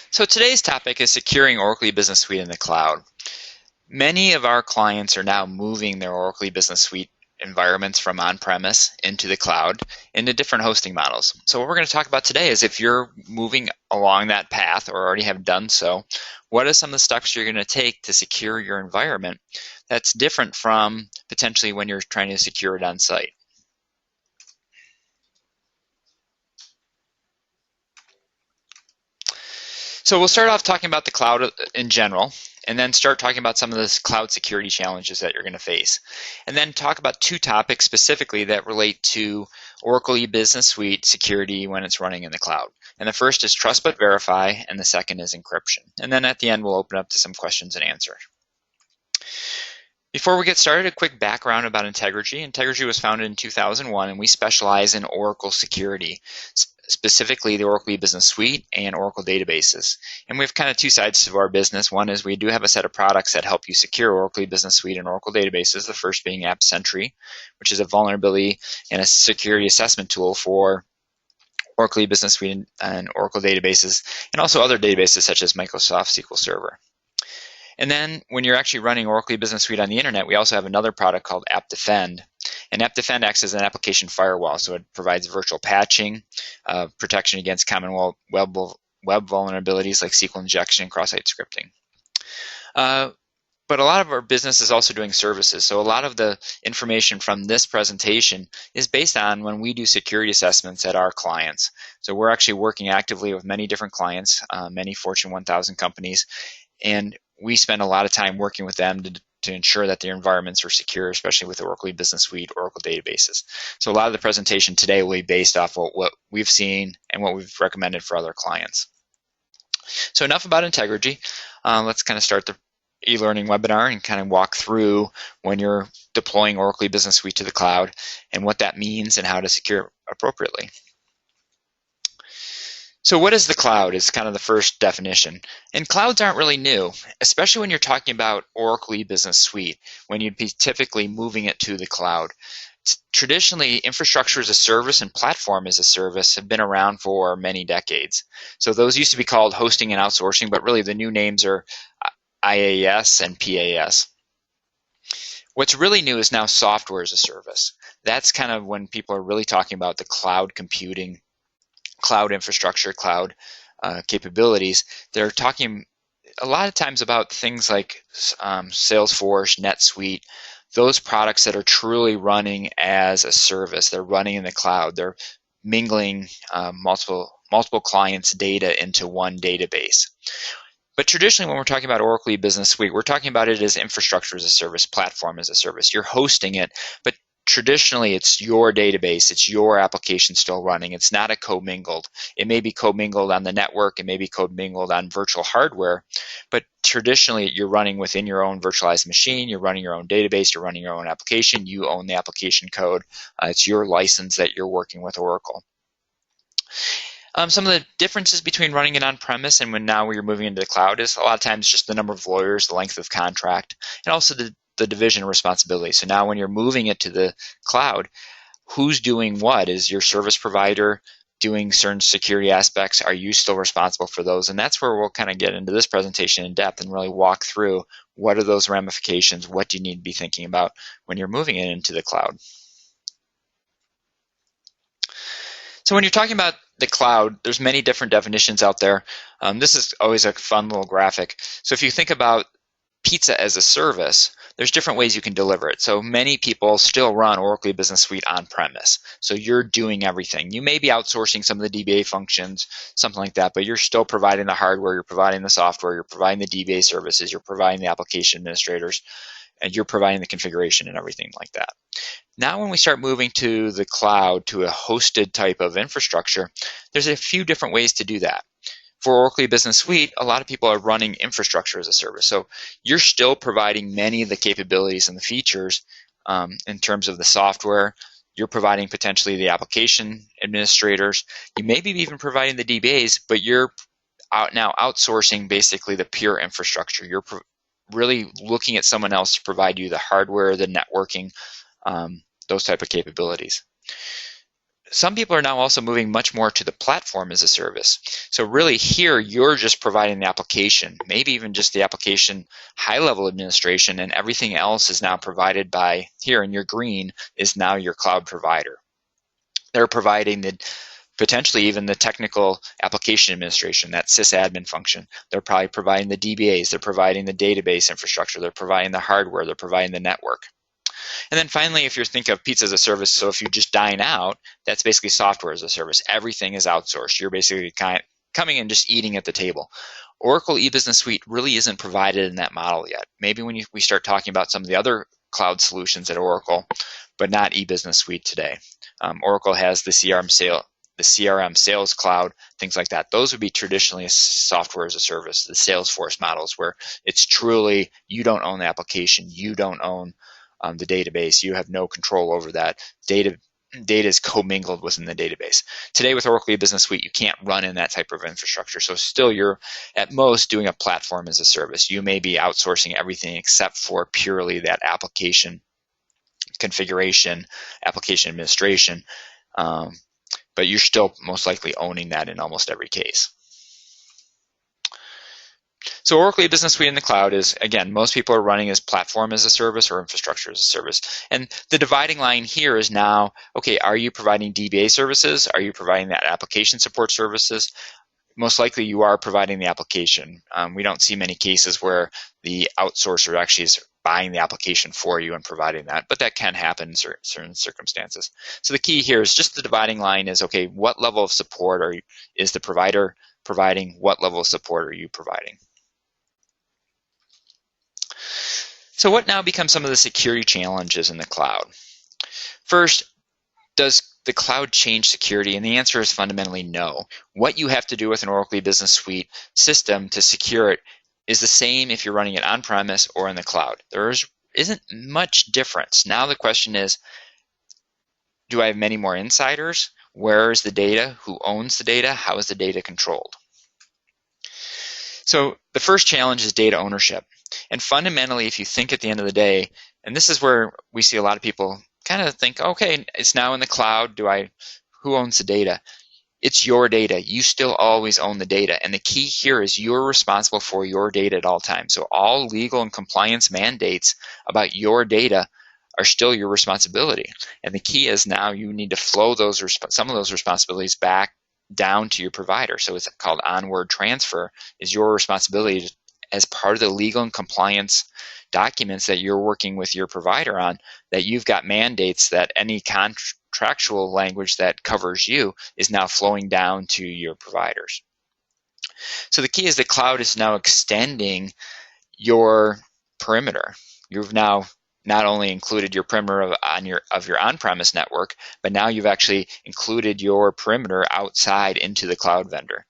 So today's topic is securing Oracle Business Suite in the cloud. Many of our clients are now moving their Oracle Business Suite environments from on-premise into the cloud into different hosting models. So what we're going to talk about today is if you're moving along that path or already have done so, what are some of the steps you're going to take to secure your environment that's different from potentially when you're trying to secure it on site? So we'll start off talking about the cloud in general, and then start talking about some of the cloud security challenges that you're going to face. And then talk about two topics specifically that relate to Oracle E-Business Suite security when it's running in the cloud. And the first is trust but verify, and the second is encryption. And then at the end, we'll open up to some questions and answers. Before we get started, a quick background about Integrigy. Integrigy was founded in 2001, and we specialize in Oracle security, specifically the Oracle E-Business Suite and Oracle databases. And we have kind of two sides to our business. One is we do have a set of products that help you secure Oracle E-Business Suite and Oracle databases, the first being App Sentry, which is a vulnerability and a security assessment tool for Oracle E-Business Suite and Oracle databases, and also other databases such as Microsoft SQL Server. And then when you're actually running Oracle Business Suite on the internet, we also have another product called App Defend. And App Defend acts as an application firewall, so it provides virtual patching, protection against common web vulnerabilities like SQL injection and cross-site scripting. But a lot of our business is also doing services. So a lot of the information from this presentation is based on when we do security assessments at our clients. So we're actually working actively with many different clients, many Fortune 1000 companies, and we spend a lot of time working with them to ensure that their environments are secure, especially with Oracle Business Suite, Oracle databases. So a lot of the presentation today will be based off of what we've seen and what we've recommended for other clients. So enough about Integrigy. Let's kind of start the e-learning webinar and kind of walk through when you're deploying Oracle Business Suite to the cloud and what that means and how to secure appropriately. So what is the cloud is kind of the first definition. And clouds aren't really new, especially when you're talking about Oracle E-Business Suite, when you'd be typically moving it to the cloud. Traditionally, infrastructure as a service and platform as a service have been around for many decades. So those used to be called hosting and outsourcing, but really the new names are IaaS and PaaS. What's really new is now software as a service. That's kind of when people are really talking about the cloud computing, cloud infrastructure, cloud capabilities. They're talking a lot of times about things like Salesforce, NetSuite, those products that are truly running as a service. They're running in the cloud. They're mingling multiple clients' data into one database. But traditionally, when we're talking about Oracle E-Business Suite, we're talking about it as infrastructure as a service, platform as a service. You're hosting it, but traditionally, it's your database, it's your application still running. It's not a commingled. It may be commingled on the network, it may be commingled on virtual hardware, but traditionally, you're running within your own virtualized machine, you're running your own database, you're running your own application, you own the application code. It's your license that you're working with Oracle. Some of the differences between running it on-premise and when you're moving into the cloud is a lot of times just the number of lawyers, the length of contract, and also the division of responsibility. So now when you're moving it to the cloud, who's doing what? Is your service provider doing certain security aspects? Are you still responsible for those? And that's where we'll kind of get into this presentation in depth and really walk through what are those ramifications, what do you need to be thinking about when you're moving it into the cloud. So when you're talking about the cloud, there's many different definitions out there. This is always a fun little graphic. So if you think about pizza as a service, there's different ways you can deliver it. So many people still run Oracle Business Suite on-premise. So you're doing everything. You may be outsourcing some of the DBA functions, something like that, but you're still providing the hardware, you're providing the software, you're providing the DBA services, you're providing the application administrators, and you're providing the configuration and everything like that. Now when we start moving to the cloud, to a hosted type of infrastructure, there's a few different ways to do that. For Oracle Business Suite, a lot of people are running infrastructure as a service. So you're still providing many of the capabilities and the features in terms of the software. You're providing potentially the application administrators. You may be even providing the DBAs, but you're now outsourcing basically the pure infrastructure. You're really looking at someone else to provide you the hardware, the networking, those type of capabilities. some people are now also moving much more to the platform as a service. So really here, you're just providing the application, maybe even just the application high-level administration, and everything else is now provided by, here in your green, is now your cloud provider. They're providing the potentially even the technical application administration, that sysadmin function. They're probably providing the DBAs, they're providing the database infrastructure, they're providing the hardware, they're providing the network. And then finally, if you think of pizza as a service, so if you just dine out, that's basically software as a service. Everything is outsourced. You're basically coming and just eating at the table. Oracle E-Business Suite really isn't provided in that model yet. Maybe when we start talking about some of the other cloud solutions at Oracle, but not E-Business Suite today. Oracle has the CRM Sales Cloud, things like that. Those would be traditionally a software as a service, the Salesforce models, where it's truly you don't own the application, you don't own the database, you have no control over that. Data is commingled within the database. Today with Oracle E-Business Suite, you can't run in that type of infrastructure. So still you're at most doing a platform as a service. You may be outsourcing everything except for purely that application configuration, application administration, but you're still most likely owning that in almost every case. So Oracle E-Business Suite in the cloud is, again, most people are running as platform as a service or infrastructure as a service. And the dividing line here is now, okay, are you providing DBA services? Are you providing that application support services? Most likely you are providing the application. We don't see many cases where the outsourcer actually is buying the application for you and providing that, but that can happen in certain circumstances. So the key here is just the dividing line is, okay, what level of support is the provider providing? What level of support are you providing? So what now becomes some of the security challenges in the cloud? First, does the cloud change security? And the answer is fundamentally no. What you have to do with an Oracle E-Business Suite system to secure it is the same if you're running it on-premise or in the cloud. There isn't much difference. Now the question is, do I have many more insiders? Where is the data? Who owns the data? How is the data controlled? So the first challenge is data ownership. And fundamentally, if you think at the end of the day, and this is where we see a lot of people kind of think, okay, it's now in the cloud. Who owns the data? It's your data. You still always own the data. And the key here is you're responsible for your data at all times. So all legal and compliance mandates about your data are still your responsibility. And the key is now you need to flow some of those responsibilities back down to your provider. So it's called onward transfer, is your responsibility as part of the legal and compliance documents that you're working with your provider on, that you've got mandates that any contractual language that covers you is now flowing down to your providers. So the key is the cloud is now extending your perimeter. You've now not only included your perimeter of your on-premise network, but now you've actually included your perimeter outside into the cloud vendor.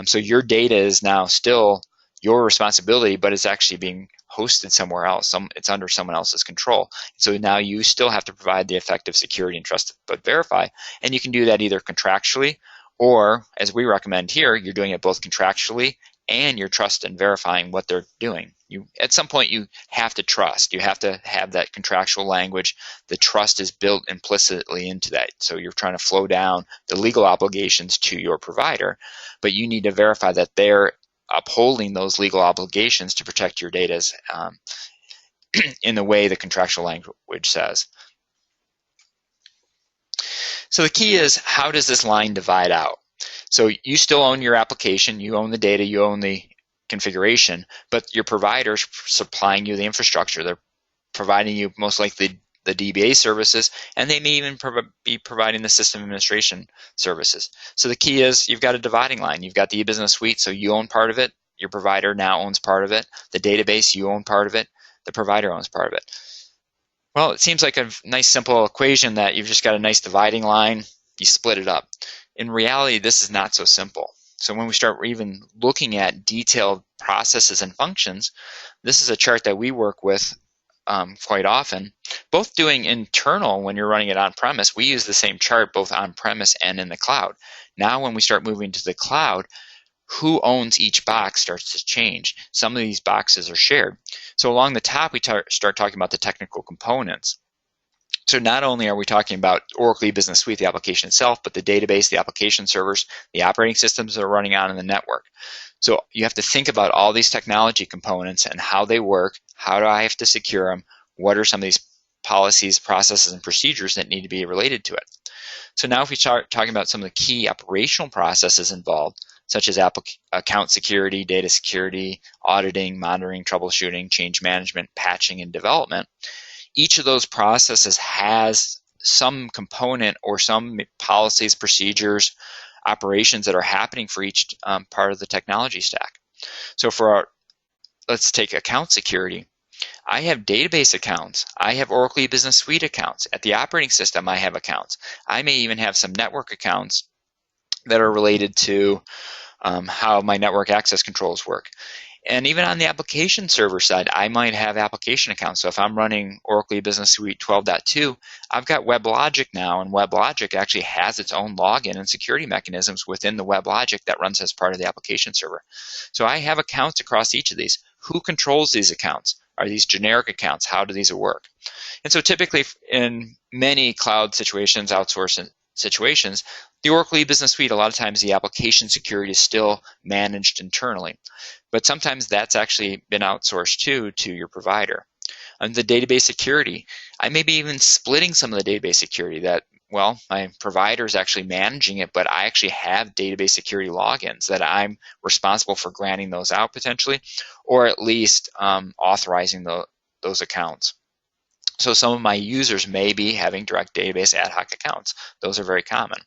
So your data is now still your responsibility, but it's actually being hosted somewhere else. It's under someone else's control. So now you still have to provide the effective security and trust but verify. And you can do that either contractually or, as we recommend here, you're doing it both contractually and you're trust and verifying what they're doing. At some point, you have to trust. You have to have that contractual language. The trust is built implicitly into that. So you're trying to flow down the legal obligations to your provider, but you need to verify that they're upholding those legal obligations to protect your data in the way the contractual language says. So the key is, how does this line divide out? So you still own your application, you own the data, you own the configuration, but your provider's supplying you the infrastructure. They're providing you most likely the DBA services, and they may even be providing the system administration services. So the key is you've got a dividing line. You've got the e-business suite, so you own part of it. Your provider now owns part of it. The database, you own part of it. The provider owns part of it. Well, it seems like a nice simple equation that you've just got a nice dividing line. You split it up. In reality, this is not so simple. So when we start even looking at detailed processes and functions, this is a chart that we work with quite often, both doing internal when you're running it on-premise. We use the same chart both on-premise and in the cloud. Now when we start moving to the cloud, who owns each box starts to change. Some of these boxes are shared. So along the top, we start talking about the technical components. So not only are we talking about Oracle E-Business Suite, the application itself, but the database, the application servers, the operating systems that are running on in the network. So you have to think about all these technology components and how they work. How do I have to secure them? What are some of these policies, processes, and procedures that need to be related to it? So now if we start talking about some of the key operational processes involved, such as account security, data security, auditing, monitoring, troubleshooting, change management, patching, and development, each of those processes has some component or some policies, procedures, operations that are happening for each part of the technology stack. So let's take account security. I have database accounts. I have Oracle E-Business Suite accounts. At the operating system, I have accounts. I may even have some network accounts that are related to how my network access controls work. And even on the application server side, I might have application accounts. So if I'm running Oracle E-Business Suite 12.2, I've got WebLogic now, and WebLogic actually has its own login and security mechanisms within the WebLogic that runs as part of the application server. So I have accounts across each of these. Who controls these accounts? Are these generic accounts? How do these work? And so typically in many cloud situations, outsourcing situations, the Oracle E-Business Suite, a lot of times the application security is still managed internally. But sometimes that's actually been outsourced to your provider. And the database security, I may be even splitting some of the database security that, well, my provider is actually managing it, but I actually have database security logins that I'm responsible for granting those out potentially, or at least authorizing those accounts. So some of my users may be having direct database ad hoc accounts. Those are very common.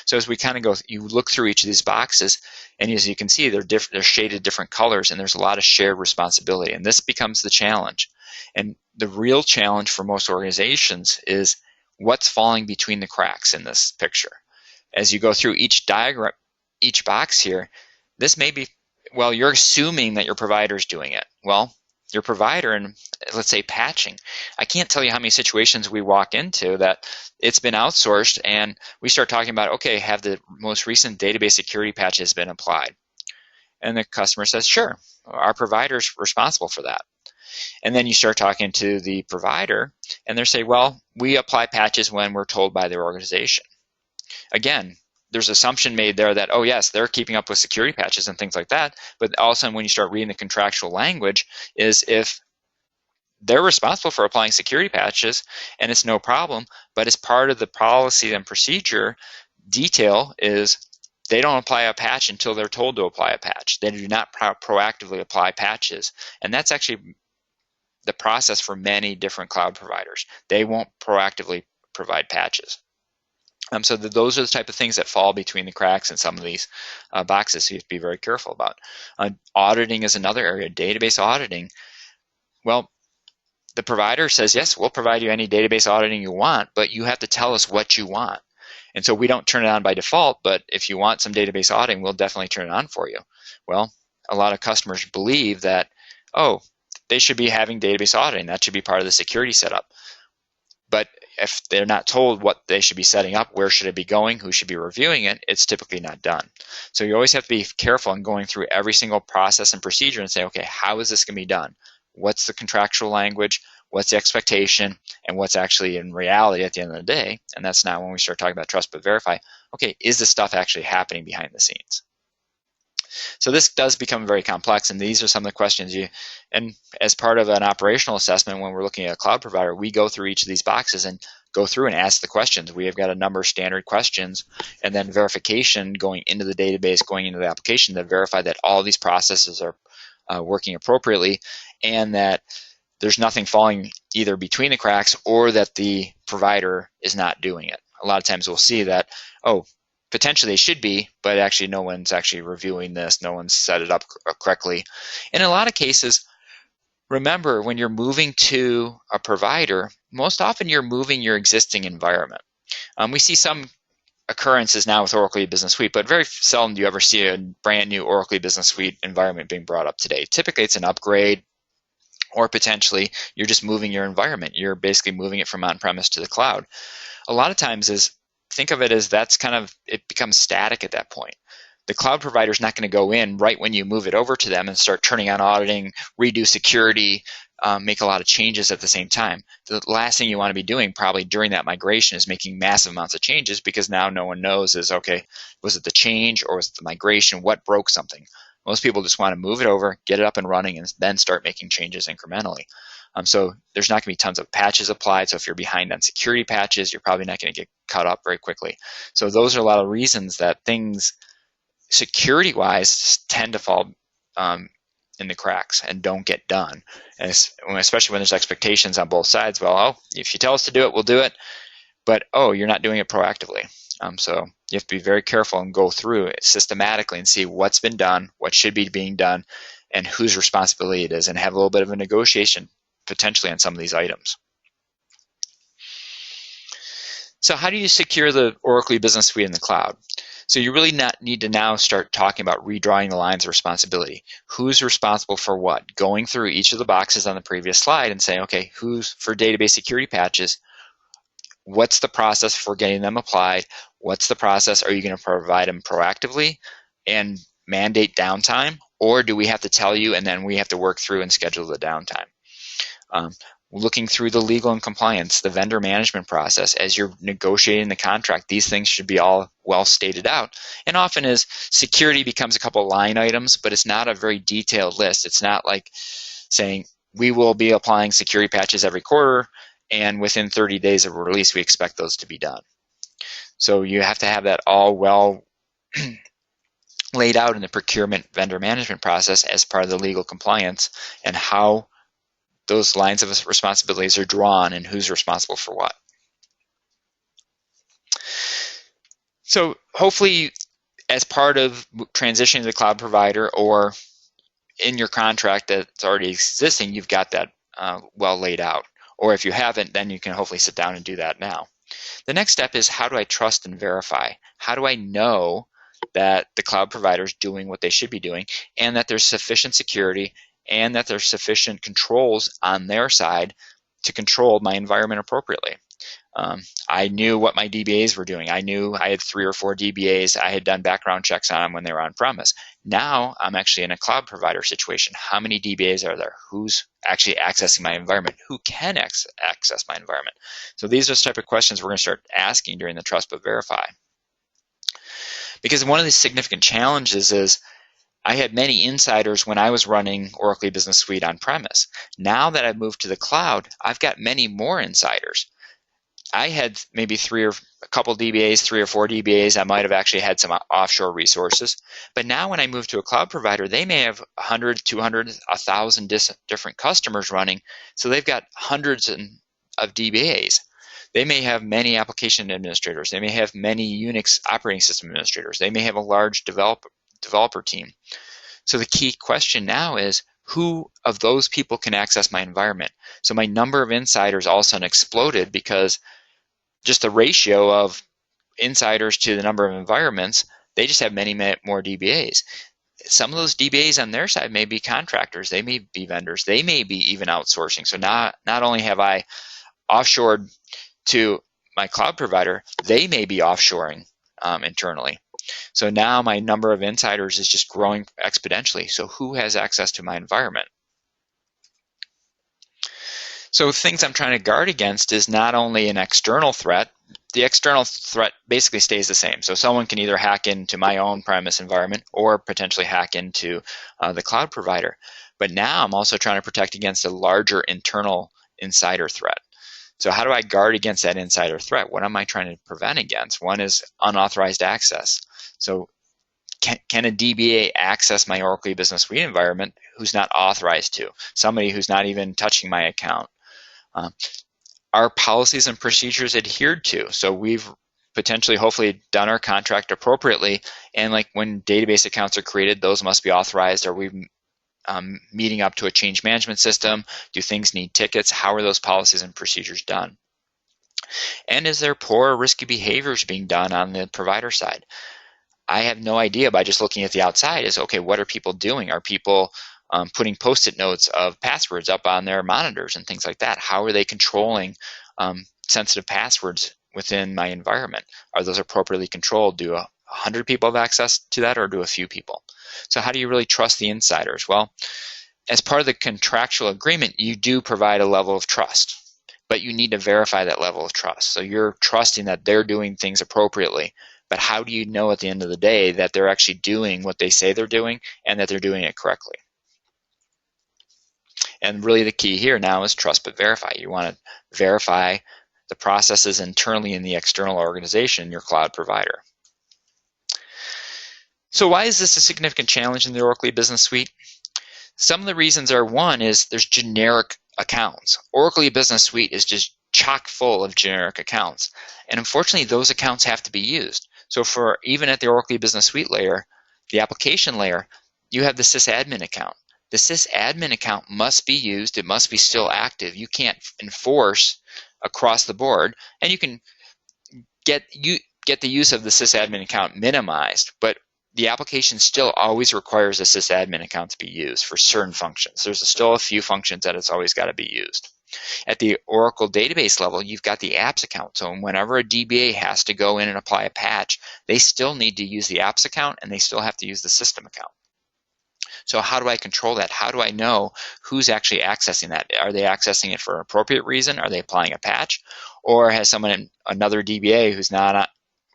So as we kind of you look through each of these boxes, and as you can see, they're shaded different colors, and there's a lot of shared responsibility. And this becomes the challenge. And the real challenge for most organizations is what's falling between the cracks in this picture. As you go through each diagram, each box here, this may be, well, you're assuming that your provider is doing it. Well, your provider, and let's say patching, I can't tell you how many situations we walk into that it's been outsourced and we start talking about, okay, have the most recent database security patches been applied? And the customer says, sure, our provider's responsible for that. And then you start talking to the provider and they say, well, we apply patches when we're told by their organization. Again, there's assumption made there that, oh yes, they're keeping up with security patches and things like that. But all of a sudden when you start reading the contractual language is if they're responsible for applying security patches and it's no problem, but as part of the policy and procedure detail is they don't apply a patch until they're told to apply a patch. They do not proactively apply patches. And that's actually the process for many different cloud providers. They won't proactively provide patches. So those are the type of things that fall between the cracks in some of these boxes, so you have to be very careful about. Auditing is another area, database auditing. Well, the provider says, yes, we'll provide you any database auditing you want, but you have to tell us what you want. And so we don't turn it on by default, but if you want some database auditing, we'll definitely turn it on for you. Well, a lot of customers believe that, oh, they should be having database auditing. That should be part of the security setup. But if they're not told what they should be setting up, where should it be going, who should be reviewing it, it's typically not done. So you always have to be careful in going through every single process and procedure and say, okay, how is this going to be done? What's the contractual language? What's the expectation? And what's actually in reality at the end of the day? And that's now when we start talking about trust but verify. Okay, is this stuff actually happening behind the scenes? So this does become very complex, and these are some of the questions and as part of an operational assessment when we're looking at a cloud provider, we go through each of these boxes and go through and ask the questions. We have got a number of standard questions and then verification going into the database, going into the application to verify that all these processes are working appropriately and that there's nothing falling either between the cracks or that the provider is not doing it. A lot of times we'll see that, oh, potentially they should be, but actually no one's actually reviewing this. No one's set it up correctly. In a lot of cases, remember when you're moving to a provider, most often you're moving your existing environment. We see some occurrences now with Oracle E-Business Suite, but very seldom do you ever see a brand new Oracle E-Business Suite environment being brought up today. Typically it's an upgrade, or potentially you're just moving your environment. You're basically moving it from on-premise to the cloud. A lot of times think of it as it becomes static at that point. The cloud provider is not going to go in right when you move it over to them and start turning on auditing, redo security, make a lot of changes at the same time. The last thing you want to be doing probably during that migration is making massive amounts of changes, because now no one knows is, okay, was it the change or was it the migration? What broke something? Most people just want to move it over, get it up and running, and then start making changes incrementally. So there's not going to be tons of patches applied. So if you're behind on security patches, you're probably not going to get caught up very quickly. So those are a lot of reasons that things security-wise tend to fall in the cracks and don't get done. And especially when there's expectations on both sides. Well, if you tell us to do it, we'll do it. But, you're not doing it proactively. So you have to be very careful and go through it systematically and see what's been done, what should be being done, and whose responsibility it is, and have a little bit of a negotiation potentially on some of these items. So how do you secure the Oracle Business Suite in the cloud? So you really need to now start talking about redrawing the lines of responsibility. Who's responsible for what? Going through each of the boxes on the previous slide and saying, okay, who's for database security patches? What's the process for getting them applied? What's the process? Are you going to provide them proactively and mandate downtime? Or do we have to tell you and then we have to work through and schedule the downtime? Looking through the legal and compliance, the vendor management process, as you're negotiating the contract, these things should be all well stated out. And often as security becomes a couple line items, but it's not a very detailed list. It's not like saying we will be applying security patches every quarter, and within 30 days of release, we expect those to be done. So you have to have that all well laid out in the procurement vendor management process as part of the legal compliance, and how those lines of responsibilities are drawn and who's responsible for what. So hopefully, as part of transitioning to the cloud provider or in your contract that's already existing, you've got that well laid out. Or if you haven't, then you can hopefully sit down and do that now. The next step is, how do I trust and verify? How do I know that the cloud provider is doing what they should be doing, and that there's sufficient security and that there's sufficient controls on their side to control my environment appropriately? I knew what my DBAs were doing. I knew I had 3 or 4 DBAs. I had done background checks on them when they were on premise. Now I'm actually in a cloud provider situation. How many DBAs are there? Who's actually accessing my environment? Who can access my environment? So these are the type of questions we're going to start asking during the trust but verify. Because one of the significant challenges is, I had many insiders when I was running Oracle Business Suite on premise. Now that I've moved to the cloud, I've got many more insiders. I had maybe a couple DBAs, 3 or 4 DBAs. I might have actually had some offshore resources. But now when I move to a cloud provider, they may have 100, 200, 1,000 different customers running. So they've got hundreds of DBAs. They may have many application administrators. They may have many Unix operating system administrators. They may have a large developer team. So the key question now is, who of those people can access my environment? So my number of insiders all of a sudden exploded, because just the ratio of insiders to the number of environments, they just have many more DBAs. Some of those DBAs on their side may be contractors, they may be vendors, they may be even outsourcing. So not only have I offshored to my cloud provider, they may be offshoring internally. So now my number of insiders is just growing exponentially. So who has access to my environment? So things I'm trying to guard against is not only an external threat. The external threat basically stays the same. So someone can either hack into my own premise environment or potentially hack into the cloud provider. But now I'm also trying to protect against a larger internal insider threat. So how do I guard against that insider threat? What am I trying to prevent against? One is unauthorized access. So can a DBA access my Oracle Business Suite environment who's not authorized to? Somebody who's not even touching my account. Are policies and procedures adhered to? So we've potentially, hopefully, done our contract appropriately. And like when database accounts are created, those must be authorized. Are we meeting up to a change management system? Do things need tickets? How are those policies and procedures done? And is there poor or risky behaviors being done on the provider side? I have no idea by just looking at the outside. Is, okay, what are people doing? Are people putting post-it notes of passwords up on their monitors and things like that? How are they controlling sensitive passwords within my environment? Are those appropriately controlled? Do 100 people have access to that, or do a few people? So how do you really trust the insiders? Well, as part of the contractual agreement, you do provide a level of trust, but you need to verify that level of trust. So you're trusting that they're doing things appropriately, but how do you know at the end of the day that they're actually doing what they say they're doing and that they're doing it correctly? And really the key here now is trust but verify. You want to verify the processes internally in the external organization, your cloud provider. So why is this a significant challenge in the Oracle Business Suite? Some of the reasons are, one is there's generic accounts. Oracle Business Suite is just chock full of generic accounts. And unfortunately, those accounts have to be used. So for even at the Oracle Business Suite layer, the application layer, you have the sysadmin account. The sysadmin account must be used. It must be still active. You can't enforce across the board. And you can get the use of the sysadmin account minimized, but the application still always requires a sysadmin account to be used for certain functions. There's still a few functions that it's always got to be used. At the Oracle database level, you've got the apps account. So whenever a DBA has to go in and apply a patch, they still need to use the apps account and they still have to use the system account. So how do I control that? How do I know who's actually accessing that? Are they accessing it for an appropriate reason? Are they applying a patch? Or has someone, another DBA who's not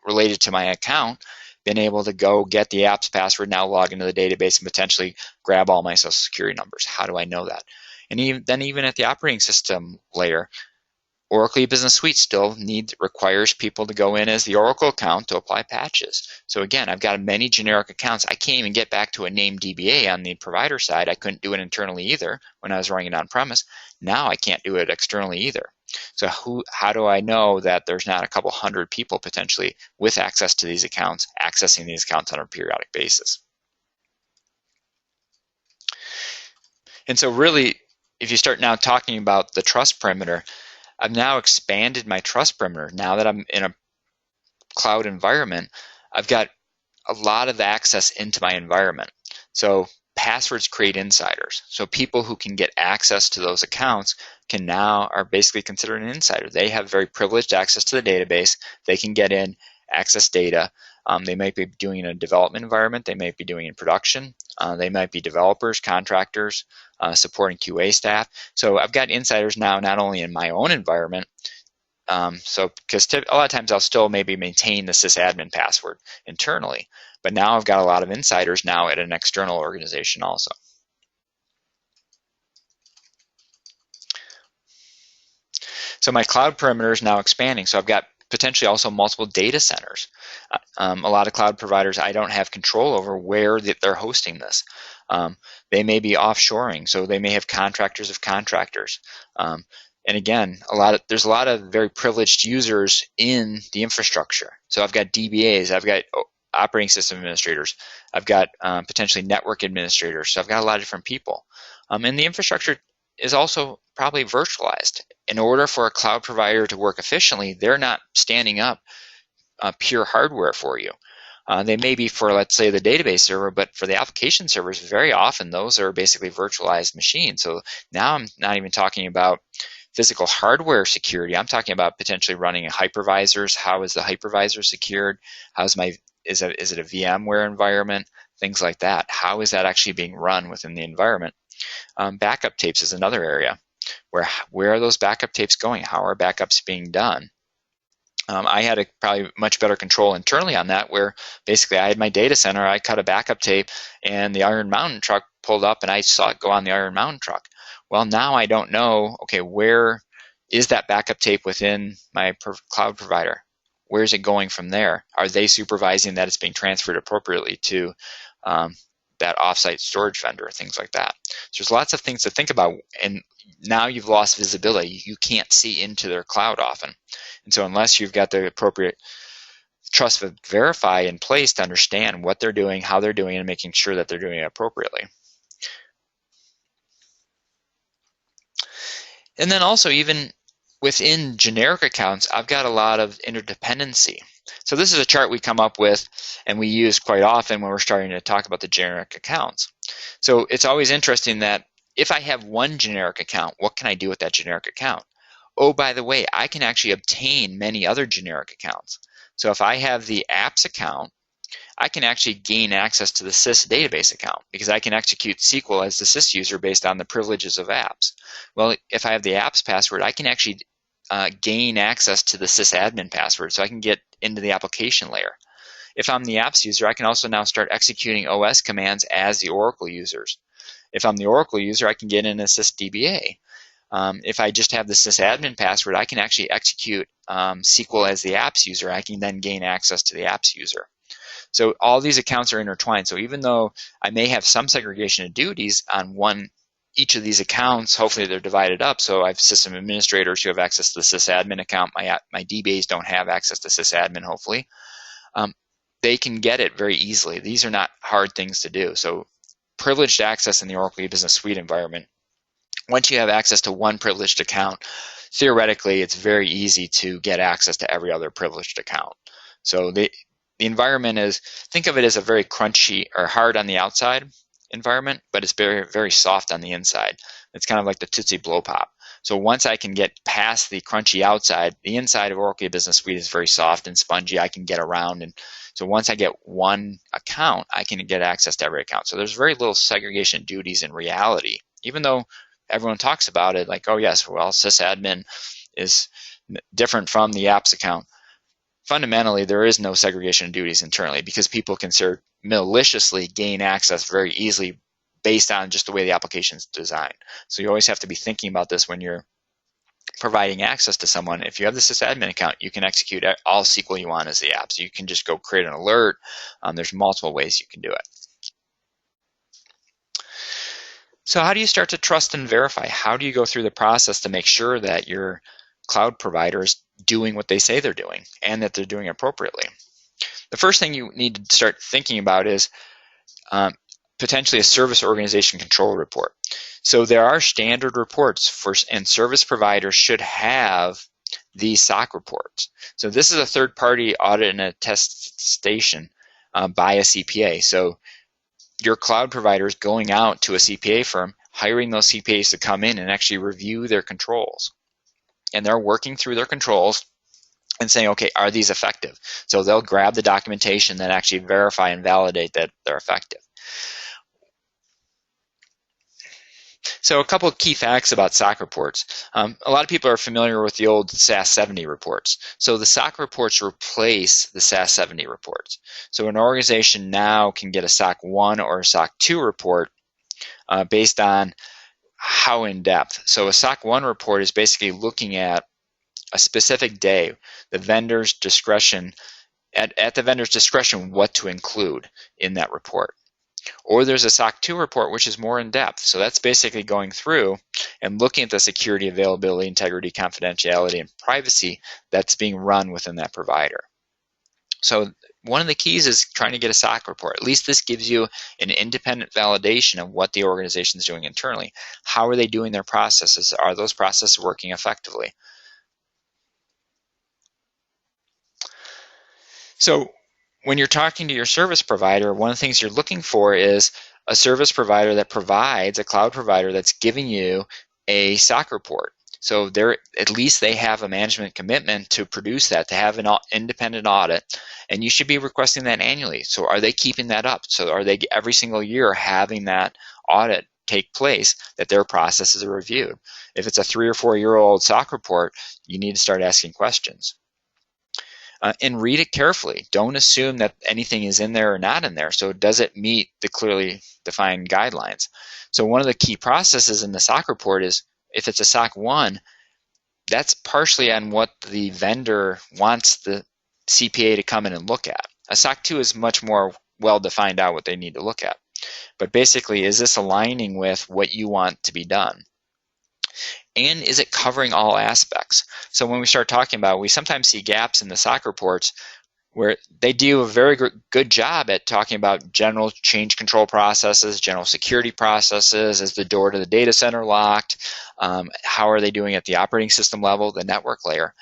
related to my account, been able to go get the app's password, now log into the database and potentially grab all my social security numbers? How do I know that? And even at the operating system layer, Oracle Business Suite still requires people to go in as the Oracle account to apply patches. So again, I've got many generic accounts. I can't even get back to a named DBA on the provider side. I couldn't do it internally either when I was running it on premise. Now I can't do it externally either. So how do I know that there's not a couple hundred people potentially with access to these accounts, accessing these accounts on a periodic basis? And so really, if you start now talking about the trust perimeter, I've now expanded my trust perimeter. Now that I'm in a cloud environment, I've got a lot of access into my environment. So passwords create insiders. So people who can get access to those accounts are basically considered an insider. They have very privileged access to the database. They can get in, access data. They might be doing it in a development environment. They might be doing it in production. They might be developers, contractors, supporting QA staff. So I've got insiders now not only in my own environment, because a lot of times I'll still maybe maintain the sysadmin password internally, but now I've got a lot of insiders now at an external organization also. So my cloud perimeter is now expanding. So I've got potentially also multiple data centers. A lot of cloud providers, I don't have control over where they're hosting this. They may be offshoring, so they may have contractors of contractors. And again, there's a lot of very privileged users in the infrastructure. So I've got DBAs, I've got operating system administrators, I've got potentially network administrators. So I've got a lot of different people. And the infrastructure is also probably virtualized. In order for a cloud provider to work efficiently, they're not standing up pure hardware for you. They may be for, let's say, the database server, but for the application servers, very often those are basically virtualized machines. So now I'm not even talking about physical hardware security. I'm talking about potentially running hypervisors. How is the hypervisor secured? Is it a VMware environment? Things like that. How is that actually being run within the environment? Backup tapes is another area. Where are those backup tapes going? How are backups being done? I had probably much better control internally on that, where basically I had my data center, I cut a backup tape, and the Iron Mountain truck pulled up, and I saw it go on the Iron Mountain truck. Well, now I don't know, okay, where is that backup tape within my cloud provider? Where is it going from there? Are they supervising that it's being transferred appropriately to that offsite storage vendor, things like that? So there's lots of things to think about, and now you've lost visibility. You can't see into their cloud often. And so unless you've got the appropriate trust verify in place to understand what they're doing, how they're doing it, and making sure that they're doing it appropriately. And then also, even within generic accounts, I've got a lot of interdependency. So this is a chart we come up with and we use quite often when we're starting to talk about the generic accounts. So it's always interesting that if I have one generic account, what can I do with that generic account? Oh, by the way, I can actually obtain many other generic accounts. So if I have the apps account I can actually gain access to the sys database account because I can execute SQL as the sys user based on the privileges of apps. Well, if I have the apps password, I can actually gain access to the sysadmin password, so I can get into the application layer. If I'm the apps user, I can also now start executing OS commands as the Oracle users. If I'm the Oracle user, I can get in a sysdba. If I just have the sysadmin password, I can actually execute SQL as the apps user. I can then gain access to the apps user. So all these accounts are intertwined. So even though I may have some segregation of duties on each of these accounts, hopefully they're divided up. So I have system administrators who have access to the sysadmin account. My DBAs don't have access to sysadmin, hopefully. They can get it very easily. These are not hard things to do. So privileged access in the Oracle E-Business Suite environment, once you have access to one privileged account, theoretically it's very easy to get access to every other privileged account. So the environment is, think of it as a very crunchy or hard on the outside environment, but it's very, very soft on the inside. It's kind of like the Tootsie Blow Pop. So once I can get past the crunchy outside, the inside of Oracle Business Suite is very soft and spongy. I can get around. And so once I get one account, I can get access to every account. So there's very little segregation duties in reality, even though everyone talks about it like, oh yes, well, sysadmin is different from the apps account. Fundamentally, there is no segregation of duties internally because people can maliciously gain access very easily based on just the way the application is designed. So you always have to be thinking about this when you're providing access to someone. If you have the sysadmin account, you can execute all SQL you want as the app. So you can just go create an alert. There's multiple ways you can do it. So how do you start to trust and verify? How do you go through the process to make sure that your cloud provider is doing what they say they're doing and that they're doing it appropriately? The first thing you need to start thinking about is potentially a service organization control report. So there are standard reports and service providers should have these SOC reports. So this is a third-party audit and attestation by a CPA. So your cloud provider is going out to a CPA firm, hiring those CPAs to come in and actually review their controls. And they're working through their controls and saying, okay, are these effective? So they'll grab the documentation that actually verify and validate that they're effective. So a couple of key facts about SOC reports. A lot of people are familiar with the old SAS 70 reports. So the SOC reports replace the SAS 70 reports. So an organization now can get a SOC 1 or a SOC 2 report based on how in depth. So a SOC 1 report is basically looking at a specific day, the vendor's discretion, at the vendor's discretion what to include in that report. Or there's a SOC 2 report, which is more in depth. So that's basically going through and looking at the security, availability, integrity, confidentiality, and privacy that's being run within that provider. So one of the keys is trying to get a SOC report. At least this gives you an independent validation of what the organization is doing internally. How are they doing their processes? Are those processes working effectively? So when you're talking to your service provider, one of the things you're looking for is a service provider that provides, a cloud provider that's giving you a SOC report. So at least they have a management commitment to produce that, to have an independent audit, and you should be requesting that annually. So are they keeping that up? So are they every single year having that audit take place, that their processes are reviewed? If it's a 3 or 4 year old SOC report, you need to start asking questions. And read it carefully. Don't assume that anything is in there or not in there. So does it meet the clearly defined guidelines? So one of the key processes in the SOC report is, if it's a SOC 1, that's partially on what the vendor wants the CPA to come in and look at. A SOC 2 is much more well-defined out what they need to look at. But basically, is this aligning with what you want to be done? And is it covering all aspects? So when we start talking about, we sometimes see gaps in the SOC reports where they do a very good job at talking about general change control processes, general security processes. Is the door to the data center locked? How are they doing at the operating system level, the network layer?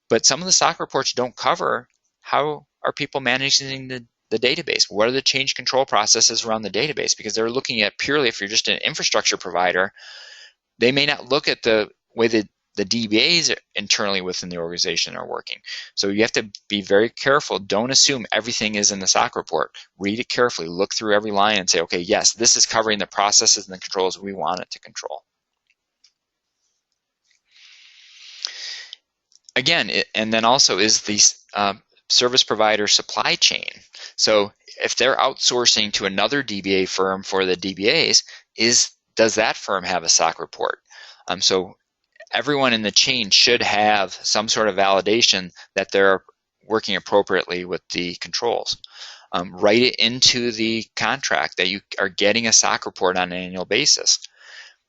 But some of the SOC reports don't cover how are people managing the database. What are the change control processes around the database? Because they're looking at purely, if you're just an infrastructure provider, they may not look at the way the the DBAs internally within the organization are working. So you have to be very careful. Don't assume everything is in the SOC report. Read it carefully, look through every line and say, okay, yes, this is covering the processes and the controls we want it to control. Again, and then also is the service provider supply chain. So if they're outsourcing to another DBA firm for the DBAs, does that firm have a SOC report? So everyone in the chain should have some sort of validation that they're working appropriately with the controls. Write it into the contract that you are getting a SOC report on an annual basis.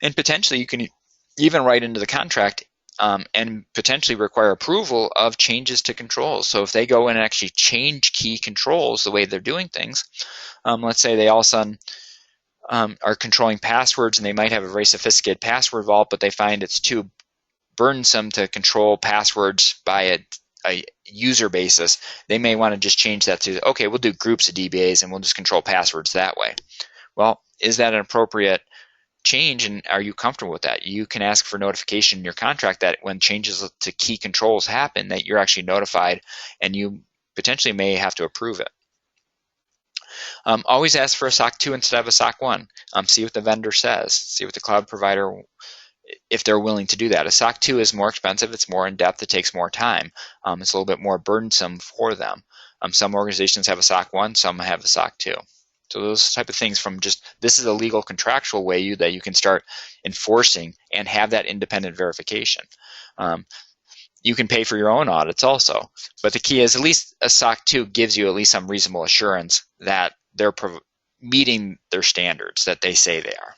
And potentially you can even write into the contract and potentially require approval of changes to controls. So if they go in and actually change key controls, the way they're doing things, let's say they all of a sudden are controlling passwords and they might have a very sophisticated password vault, but they find it's too burdensome to control passwords by a user basis, they may want to just change that to, okay, we'll do groups of DBAs and we'll just control passwords that way. Well, is that an appropriate change, and are you comfortable with that? You can ask for notification in your contract that when changes to key controls happen, that you're actually notified, and you potentially may have to approve it. Always ask for a SOC 2 instead of a SOC 1. See what the vendor says. See what the cloud provider, if they're willing to do that. A SOC 2 is more expensive, it's more in-depth, it takes more time. It's a little bit more burdensome for them. Some organizations have a SOC 1, some have a SOC 2. So those type of things from just, this is a legal contractual way that you can start enforcing and have that independent verification. You can pay for your own audits also, but the key is at least a SOC 2 gives you at least some reasonable assurance that they're meeting their standards that they say they are.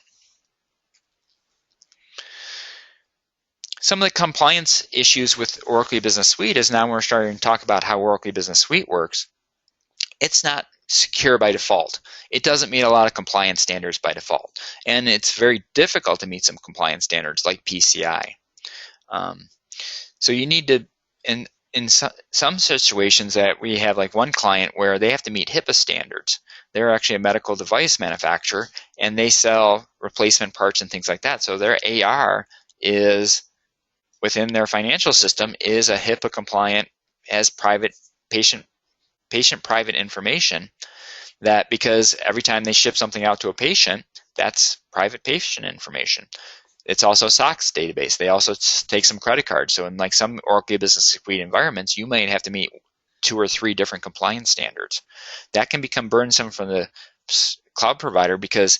Some of the compliance issues with Oracle Business Suite is now we're starting to talk about how Oracle Business Suite works. It's not secure by default. It doesn't meet a lot of compliance standards by default. And it's very difficult to meet some compliance standards like PCI. So you need to, in some situations that we have, like one client where they have to meet HIPAA standards. They're actually a medical device manufacturer and they sell replacement parts and things like that. So their AR is within their financial system is a HIPAA compliant, as private patient private information, that because every time they ship something out to a patient, that's private patient information. It's also SOX database. They also take some credit cards. So in like some Oracle Business Suite environments, you might have to meet 2 or 3 different compliance standards. That can become burdensome for the cloud provider because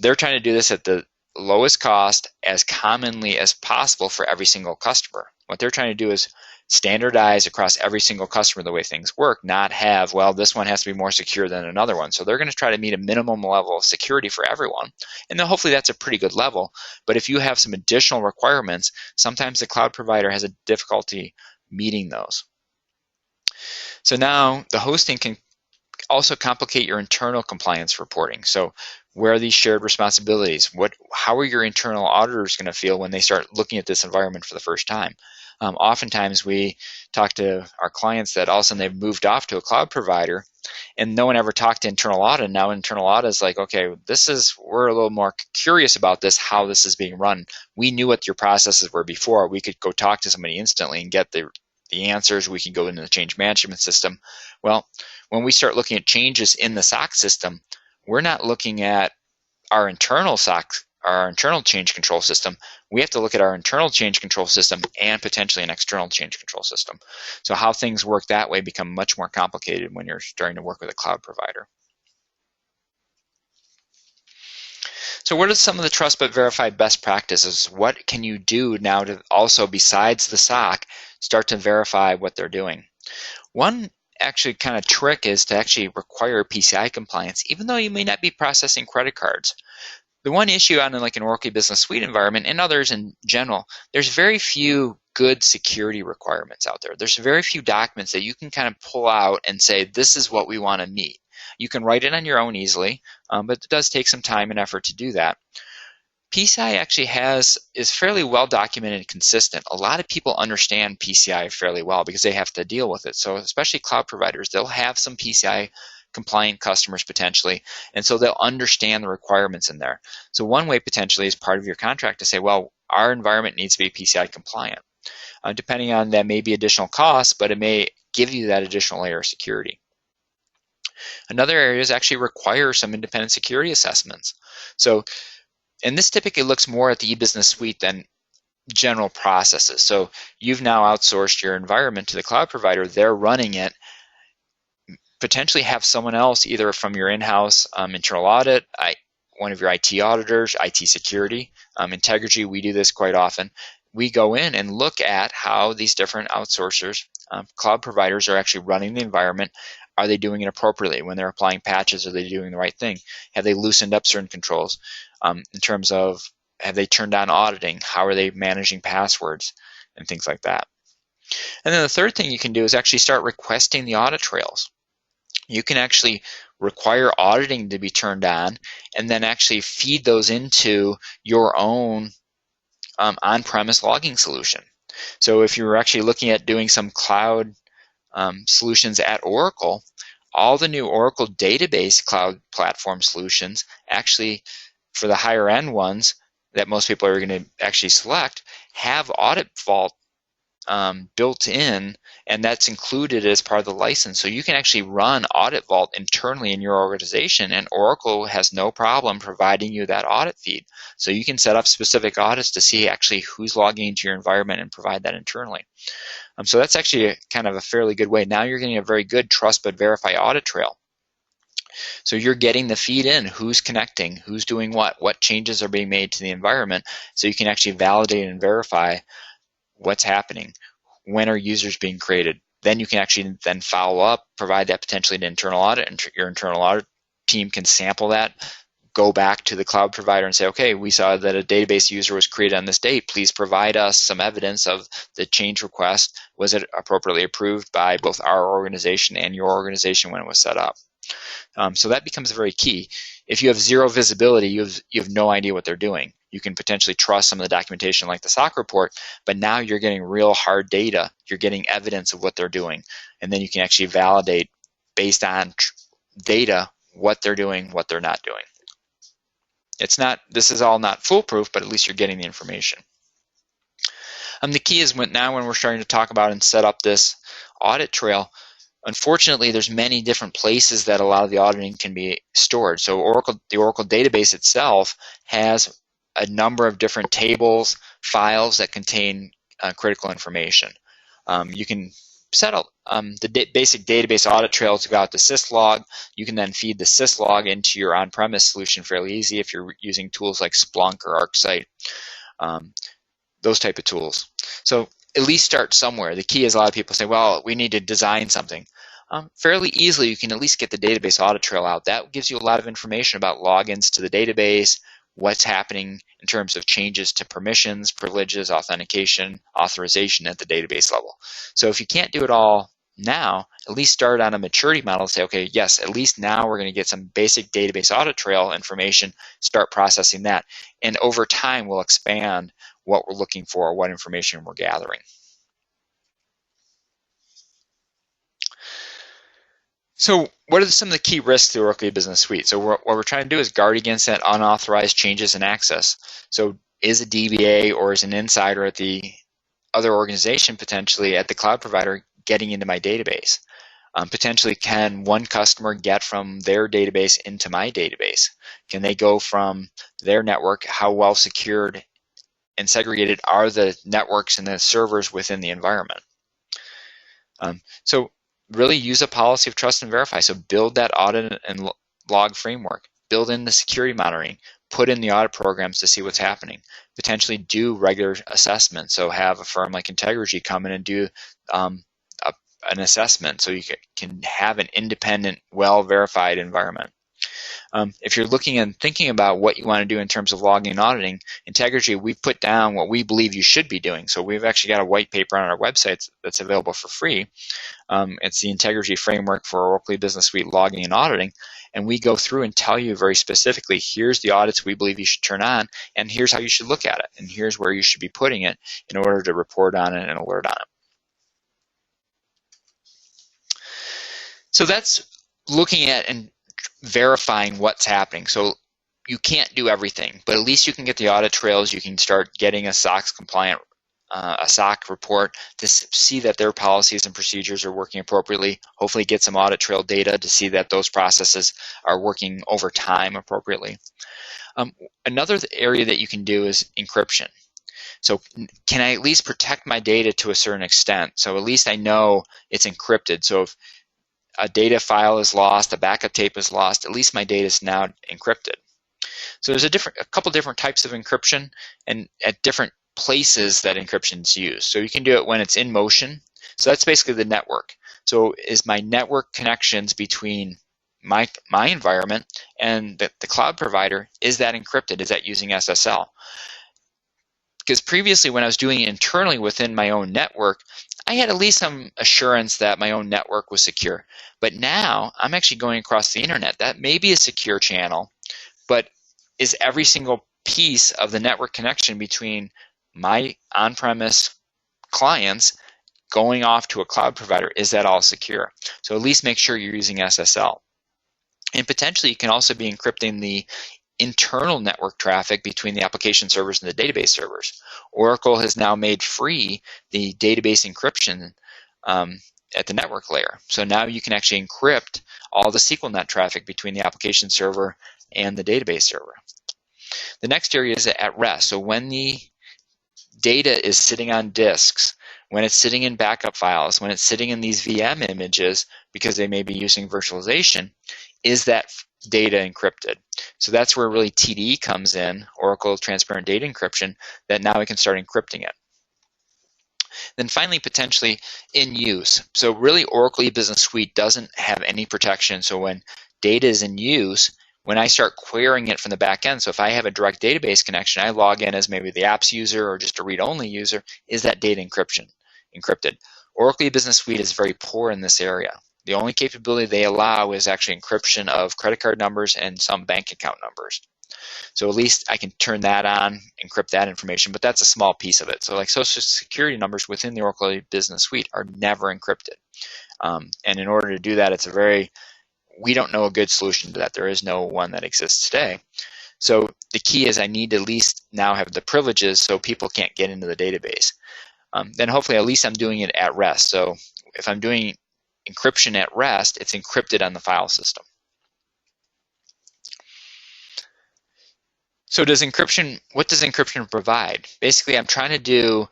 they're trying to do this at the lowest cost as commonly as possible for every single customer. What they're trying to do is standardize across every single customer the way things work, not have, well, this one has to be more secure than another one. So they're going to try to meet a minimum level of security for everyone. And then hopefully that's a pretty good level. But if you have some additional requirements, sometimes the cloud provider has a difficulty meeting those. So now the hosting can also complicate your internal compliance reporting. So where are these shared responsibilities? How are your internal auditors going to feel when they start looking at this environment for the first time? Oftentimes we talk to our clients that all of a sudden they've moved off to a cloud provider and no one ever talked to internal audit. Now internal audit is like, okay, we're a little more curious about this, how this is being run. We knew what your processes were before. We could go talk to somebody instantly and get the answers. We can go into the change management system. Well, when we start looking at changes in the SOC system, we're not looking at our internal SOC, our internal change control system. We have to look at our internal change control system and potentially an external change control system. So how things work that way become much more complicated when you're starting to work with a cloud provider. So what are some of the trust but verified best practices? What can you do now to also, besides the SOC, start to verify what they're doing? One actually kind of trick is to actually require PCI compliance, even though you may not be processing credit cards. The one issue on like an Oracle Business Suite environment and others in general, there's very few good security requirements out there. There's very few documents that you can kind of pull out and say, this is what we want to meet. You can write it on your own easily, but it does take some time and effort to do that. PCI actually is fairly well documented and consistent. A lot of people understand PCI fairly well because they have to deal with it. So especially cloud providers, they'll have some PCI compliant customers potentially, and so they'll understand the requirements in there. So one way potentially is part of your contract to say, well, our environment needs to be PCI compliant. Depending on that may be additional costs, but it may give you that additional layer of security. Another area is actually require some independent security assessments. So, and this typically looks more at the e-business suite than general processes. So you've now outsourced your environment to the cloud provider. They're running it. Potentially have someone else, either from your in-house internal audit, one of your IT auditors, IT security, Integrigy, we do this quite often. We go in and look at how these different outsourcers, cloud providers are actually running the environment. Are they doing it appropriately? When they're applying patches, are they doing the right thing? Have they loosened up certain controls? In terms of, have they turned on auditing? How are they managing passwords and things like that? And then the third thing you can do is actually start requesting the audit trails. You can actually require auditing to be turned on and then actually feed those into your own on-premise logging solution. So if you're actually looking at doing some cloud solutions at Oracle, all the new Oracle database cloud platform solutions actually, for the higher end ones that most people are going to actually select, have Audit Vault built in, and that's included as part of the license. So you can actually run Audit Vault internally in your organization, and Oracle has no problem providing you that audit feed. So you can set up specific audits to see actually who's logging into your environment and provide that internally. So that's actually kind of a fairly good way. Now you're getting a very good trust but verify audit trail. So you're getting the feed in, who's connecting, who's doing what changes are being made to the environment, so you can actually validate and verify what's happening, when are users being created. Then you can actually then follow up, provide that potentially to internal audit, and your internal audit team can sample that, go back to the cloud provider and say, okay, we saw that a database user was created on this date. Please provide us some evidence of the change request. Was it appropriately approved by both our organization and your organization when it was set up? So that becomes very key. If you have zero visibility, you have no idea what they're doing. You can potentially trust some of the documentation like the SOC report, but now you're getting real hard data. You're getting evidence of what they're doing. And then you can actually validate based on data what they're doing, what they're not doing. This is all not foolproof, but at least you're getting the information. The key is when we're starting to talk about and set up this audit trail, unfortunately, there's many different places that a lot of the auditing can be stored. So the Oracle database itself has a number of different tables, files that contain critical information. You can set up the basic database audit trail to go out to syslog. You can then feed the syslog into your on-premise solution fairly easy if you're using tools like Splunk or ArcSight, those type of tools. So at least start somewhere. The key is a lot of people say, well, we need to design something. Fairly easily, you can at least get the database audit trail out. That gives you a lot of information about logins to the database, what's happening in terms of changes to permissions, privileges, authentication, authorization at the database level. So if you can't do it all now, at least start on a maturity model and say, okay, yes, at least now we're going to get some basic database audit trail information, start processing that. And over time, we'll expand what we're looking for, what information we're gathering. So what are some of the key risks to the Oracle Business Suite? So what we're trying to do is guard against that unauthorized changes in access. So is a DBA or is an insider at the other organization, potentially at the cloud provider, getting into my database? Potentially, can one customer get from their database into my database? Can they go from their network? How well secured and segregated are the networks and the servers within the environment? So really use a policy of trust and verify. So build that audit and log framework, build in the security monitoring, put in the audit programs to see what's happening, potentially do regular assessments. So have a firm like Integrigy come in and do an assessment so you can have an independent, well-verified environment. If you're looking and thinking about what you want to do in terms of logging and auditing, Integrigy, we've put down what we believe you should be doing. So we've actually got a white paper on our website that's available for free. It's the Integrigy framework for Oracle Business Suite logging and auditing. And we go through and tell you very specifically, here's the audits we believe you should turn on, and here's how you should look at it, and here's where you should be putting it in order to report on it and alert on it. So that's looking at and verifying what's happening. So you can't do everything, but at least you can get the audit trails. You can start getting a SOX compliant, a SOC report to see that their policies and procedures are working appropriately. Hopefully get some audit trail data to see that those processes are working over time appropriately. Another area that you can do is encryption. So can I at least protect my data to a certain extent? So at least I know it's encrypted. So if a data file is lost, a backup tape is lost, at least my data is now encrypted. So there's a couple different types of encryption and at different places that encryption is used. So you can do it when it's in motion. So that's basically the network. So is my network connections between my environment and the cloud provider, is that encrypted? Is that using SSL? Because previously when I was doing it internally within my own network, I had at least some assurance that my own network was secure. But now I'm actually going across the internet. That may be a secure channel, but is every single piece of the network connection between my on-premise clients going off to a cloud provider, is that all secure? So at least make sure you're using SSL. And potentially you can also be encrypting the internal network traffic between the application servers and the database servers. Oracle has now made free the database encryption at the network layer. So now you can actually encrypt all the SQLnet traffic between the application server and the database server. The next area is at rest. So when the data is sitting on disks, when it's sitting in backup files, when it's sitting in these VM images, because they may be using virtualization, is that data encrypted? So that's where really TDE comes in, Oracle Transparent Data Encryption, that now we can start encrypting it. Then finally, potentially in use. So really Oracle E-Business Suite doesn't have any protection. So when data is in use, when I start querying it from the back end, so if I have a direct database connection, I log in as maybe the apps user or just a read-only user, is that data encrypted? Oracle E-Business Suite is very poor in this area. The only capability they allow is actually encryption of credit card numbers and some bank account numbers. So at least I can turn that on, encrypt that information, but that's a small piece of it. So like social security numbers within the Oracle E-Business Suite are never encrypted. And in order to do that, we don't know a good solution to that. There is no one that exists today. So the key is I need to at least now have the privileges so people can't get into the database. Then hopefully at least I'm doing it at rest. So if I'm doing encryption at rest, it's encrypted on the file system. So what does encryption provide? Basically, I'm trying to do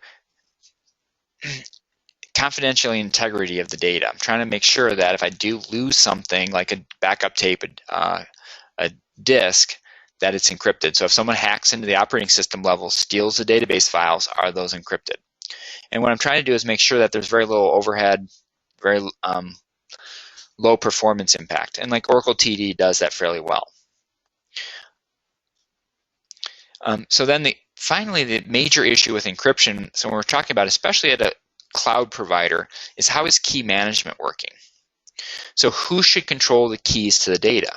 confidential integrity of the data. I'm trying to make sure that if I do lose something like a backup tape, a disk, that it's encrypted. So if someone hacks into the operating system level, steals the database files, are those encrypted? And what I'm trying to do is make sure that there's very little overhead, very low performance impact. And like Oracle TD does that fairly well. So then finally the major issue with encryption, so when we're talking about especially at a cloud provider, is how is key management working? So who should control the keys to the data?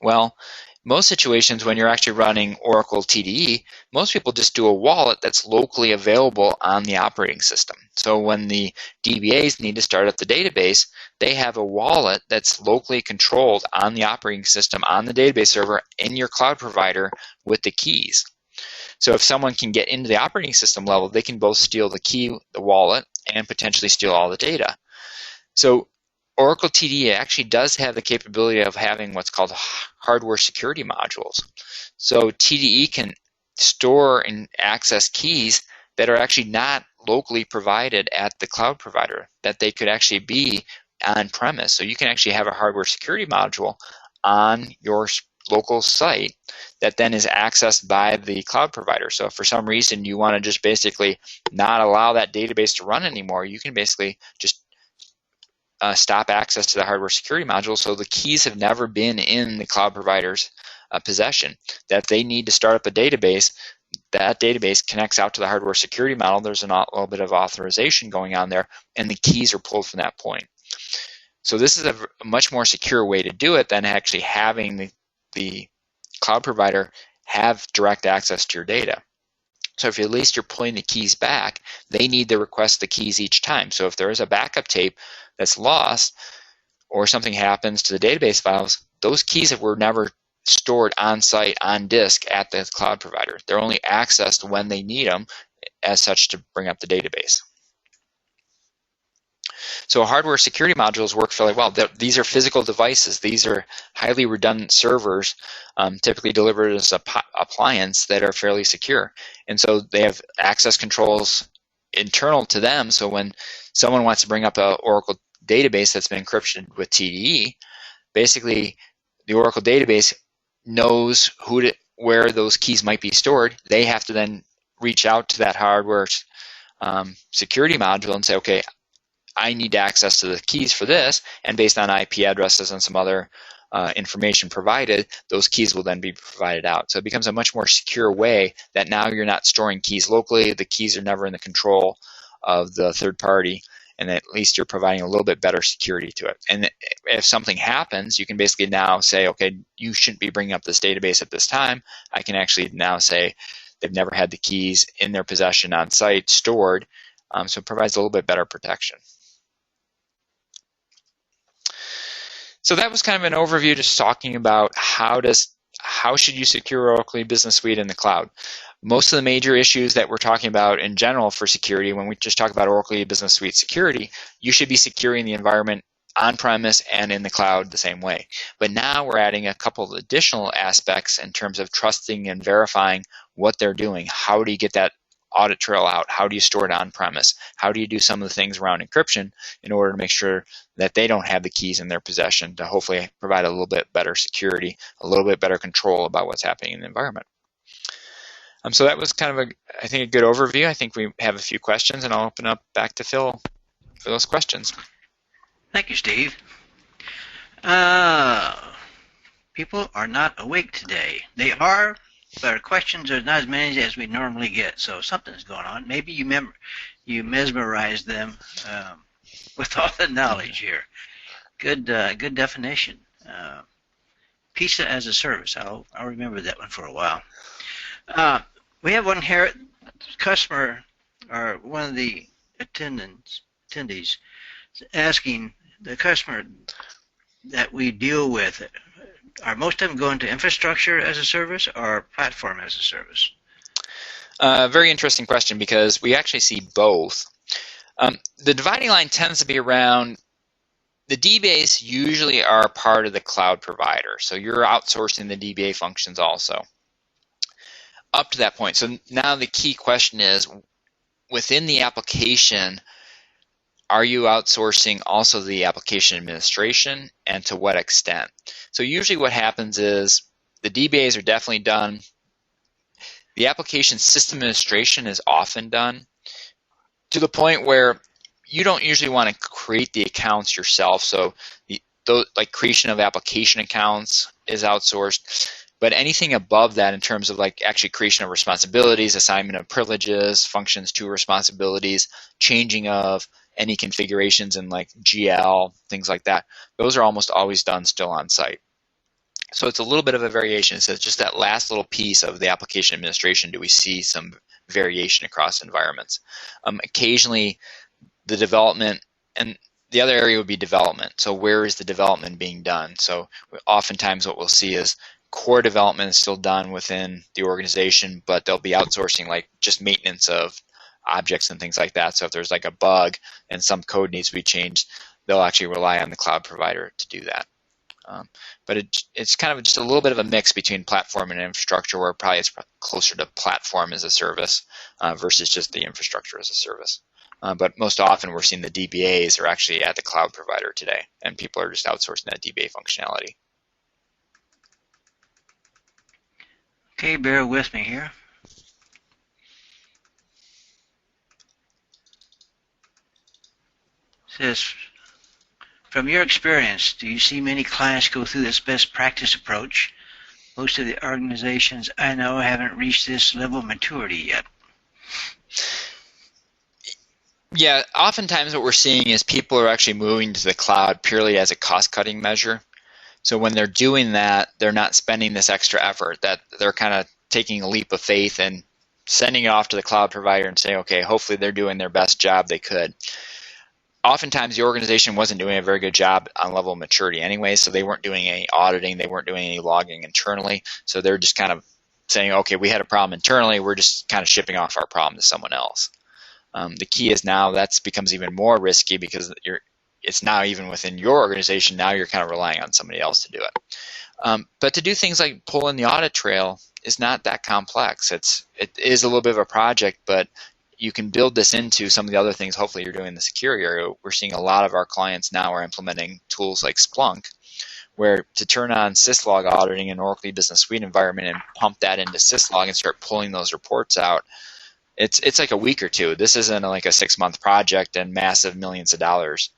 Well, most situations when you're actually running Oracle TDE, most people just do a wallet that's locally available on the operating system. So when the DBAs need to start up the database, they have a wallet that's locally controlled on the operating system, on the database server, in your cloud provider with the keys. So if someone can get into the operating system level, they can both steal the key, the wallet, and potentially steal all the data. So Oracle TDE actually does have the capability of having what's called hardware security modules. So TDE can store and access keys that are actually not locally provided at the cloud provider, that they could actually be on premise. So you can actually have a hardware security module on your local site that then is accessed by the cloud provider. So if for some reason you want to just basically not allow that database to run anymore, you can basically just stop access to the hardware security module, so the keys have never been in the cloud provider's possession. That they need to start up a database, that database connects out to the hardware security model. There's a little bit of authorization going on there, and the keys are pulled from that point. So this is a much more secure way to do it than actually having the cloud provider have direct access to your data. So if at least you're pulling the keys back, they need to request the keys each time. So if there is a backup tape that's lost or something happens to the database files, those keys were never stored on-site, on disk at the cloud provider. They're only accessed when they need them as such to bring up the database. So hardware security modules work fairly well. These are physical devices. These are highly redundant servers, typically delivered as an appliance that are fairly secure. And so they have access controls internal to them. So when someone wants to bring up an Oracle database that's been encrypted with TDE, basically the Oracle database knows where those keys might be stored. They have to then reach out to that hardware security module and say, okay, I need access to the keys for this, and based on IP addresses and some other information provided, those keys will then be provided out. So it becomes a much more secure way that now you're not storing keys locally. The keys are never in the control of the third party, and at least you're providing a little bit better security to it. And if something happens, you can basically now say, okay, you shouldn't be bringing up this database at this time. I can actually now say they've never had the keys in their possession on site stored, so it provides a little bit better protection. So that was kind of an overview, just talking about how should you secure Oracle Business Suite in the cloud. Most of the major issues that we're talking about in general for security, when we just talk about Oracle Business Suite security, you should be securing the environment on-premise and in the cloud the same way. But now we're adding a couple of additional aspects in terms of trusting and verifying what they're doing. How do you get that audit trail out? How do you store it on-premise? How do you do some of the things around encryption in order to make sure that they don't have the keys in their possession to hopefully provide a little bit better security, a little bit better control about what's happening in the environment? So that was kind of I think a good overview. I think we have a few questions, and I'll open up back to Phil for those questions. Thank you, Steve. People are not awake today. They are, but our questions are not as many as we normally get, so something's going on. Maybe you mesmerized them with all the knowledge here. Good definition. Pizza as a service. I'll remember that one for a while. We have one here, customer, or one of the attendees, asking the customer that we deal with, are most of them going to infrastructure as a service or platform as a service? Very interesting question, because we actually see both. The dividing line tends to be around the DBAs usually are part of the cloud provider, so you're outsourcing the DBA functions also. Up to that point. So now the key question is, within the application, are you outsourcing also the application administration, and to what extent? So usually what happens is the DBAs are definitely done. The application system administration is often done to the point where you don't usually want to create the accounts yourself. So like creation of application accounts is outsourced. But anything above that in terms of like actually creation of responsibilities, assignment of privileges, functions to responsibilities, changing of any configurations in like GL, things like that, those are almost always done still on site. So it's a little bit of a variation. So it's just that last little piece of the application administration, do we see some variation across environments? Occasionally the development, and the other area would be development. So where is the development being done? So oftentimes what we'll see is core development is still done within the organization, but they'll be outsourcing like just maintenance of objects and things like that. So if there's like a bug and some code needs to be changed, they'll actually rely on the cloud provider to do that. But it's kind of just a little bit of a mix between platform and infrastructure, where probably it's closer to platform as a service versus just the infrastructure as a service. But most often we're seeing the DBAs are actually at the cloud provider today, and people are just outsourcing that DBA functionality. Okay, bear with me here. It says, from your experience, do you see many clients go through this best practice approach? Most of the organizations I know haven't reached this level of maturity yet. Yeah, oftentimes what we're seeing is people are actually moving to the cloud purely as a cost-cutting measure. So when they're doing that, they're not spending this extra effort, that they're kind of taking a leap of faith and sending it off to the cloud provider and saying, okay, hopefully they're doing their best job they could. oftentimes the organization wasn't doing a very good job on level of maturity anyway, so they weren't doing any auditing, they weren't doing any logging internally, so they're just kind of saying, okay, we had a problem internally, we're just kind of shipping off our problem to someone else. The key is now that becomes even more risky because it's now even within your organization, now you're kind of relying on somebody else to do it. But to do things like pull in the audit trail is not that complex. It is a little bit of a project, but you can build this into some of the other things hopefully you're doing in the security area. We're seeing a lot of our clients now are implementing tools like Splunk, where to turn on syslog auditing in Oracle Business Suite environment and pump that into syslog and start pulling those reports out, it's like a week or two. This isn't like a 6-month project and massive millions of dollars.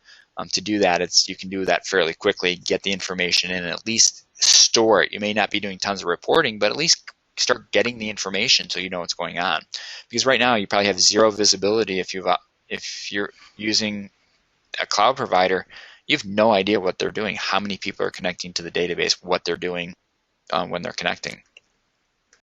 To do that, you can do that fairly quickly, get the information in, and at least store it. You may not be doing tons of reporting, but at least start getting the information so you know what's going on. Because right now you probably have zero visibility if you're using a cloud provider. You have no idea what they're doing, how many people are connecting to the database, what they're doing when they're connecting.